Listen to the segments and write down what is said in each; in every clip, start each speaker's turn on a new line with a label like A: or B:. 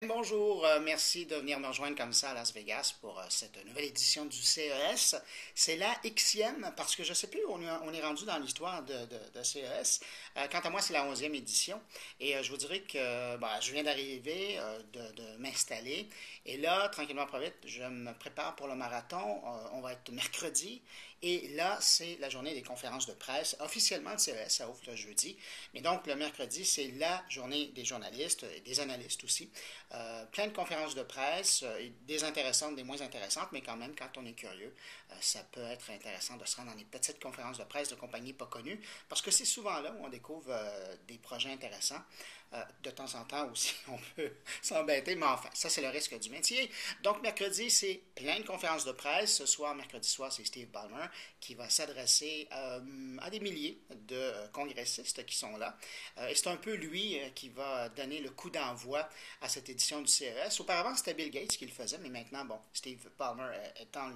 A: Bonjour, merci de venir me rejoindre comme ça à Las Vegas pour cette nouvelle édition du CES. C'est la Xème parce que je ne sais plus où on est rendu dans l'histoire de CES. Quant à moi, c'est la 11e édition et je vous dirais que je viens d'arriver, de m'installer et là, tranquillement, pas vite, je me prépare pour le marathon. On va être mercredi et là, c'est la journée des conférences de presse. Officiellement, le CES, ça ouvre le jeudi, mais donc le mercredi, c'est la journée des journalistes et des analystes aussi. Plein de conférences de presse, des intéressantes, des moins intéressantes, mais quand même, quand on est curieux, ça peut être intéressant de se rendre dans des petites conférences de presse de compagnies pas connues, parce que c'est souvent là où on découvre des projets intéressants. De temps en temps aussi, on peut s'embêter, mais enfin, ça c'est le risque du métier. Donc mercredi, c'est plein de conférences de presse. Ce soir, mercredi soir, c'est Steve Ballmer qui va s'adresser à des milliers de congressistes qui sont là. Et c'est un peu lui qui va donner le coup d'envoi à cette édition du CES. Auparavant, c'était Bill Gates qui le faisait, mais maintenant, bon, Steve Ballmer étant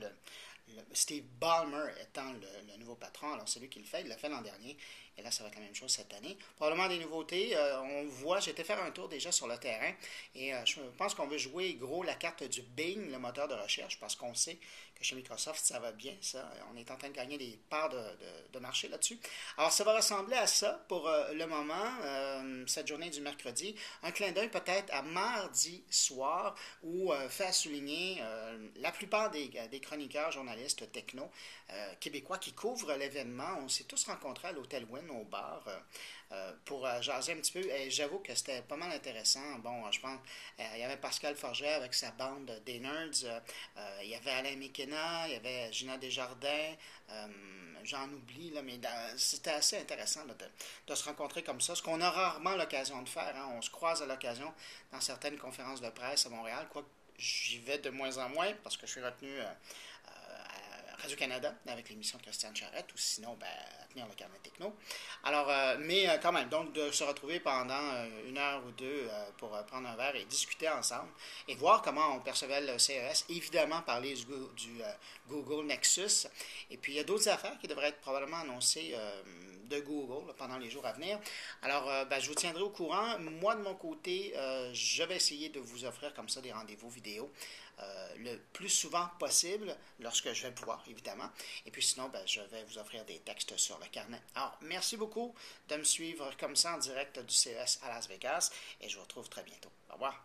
A: le nouveau patron, alors c'est lui qui le fait, il l'a fait l'an dernier, et là ça va être la même chose cette année. Probablement des nouveautés, on voit, j'ai été faire un tour déjà sur le terrain, et je pense qu'on veut jouer gros la carte du Bing, le moteur de recherche, parce qu'on sait que chez Microsoft ça va bien, ça, on est en train de gagner des parts de marché là-dessus. Alors ça va ressembler à ça pour le moment, cette journée du mercredi, un clin d'œil peut-être à mardi soir, où fait à souligner la plupart des chroniqueurs, journalistes techno québécois qui couvrent l'événement. On s'est tous rencontrés à l'Hôtel Wynn au bar pour jaser un petit peu. Et j'avoue que c'était pas mal intéressant. Bon, je pense, il y avait Pascal Forget avec sa bande des nerds. Il y avait Alain McKenna, il y avait Gina Desjardins. J'en oublie, là, mais c'était assez intéressant là, de se rencontrer comme ça. Ce qu'on a rarement l'occasion de faire. Hein. On se croise à l'occasion dans certaines conférences de presse à Montréal, quoi. J'y vais de moins en moins parce que je suis retenu à Radio-Canada avec l'émission de Christiane Charette ou sinon à tenir le carnet techno. Alors, mais quand même, donc de se retrouver pendant une heure ou deux pour prendre un verre et discuter ensemble et voir comment on percevait le CES, évidemment parler du Google Nexus. Et puis il y a d'autres affaires qui devraient être probablement annoncées de Google là, pendant les jours à venir. Alors, je vous tiendrai au courant. Moi, de mon côté, je vais essayer de vous offrir comme ça des rendez-vous vidéo le plus souvent possible lorsque je vais pouvoir, évidemment. Et puis sinon, je vais vous offrir des textes sur le carnet. Alors, merci beaucoup de me suivre comme ça en direct du CES à Las Vegas et je vous retrouve très bientôt. Au revoir.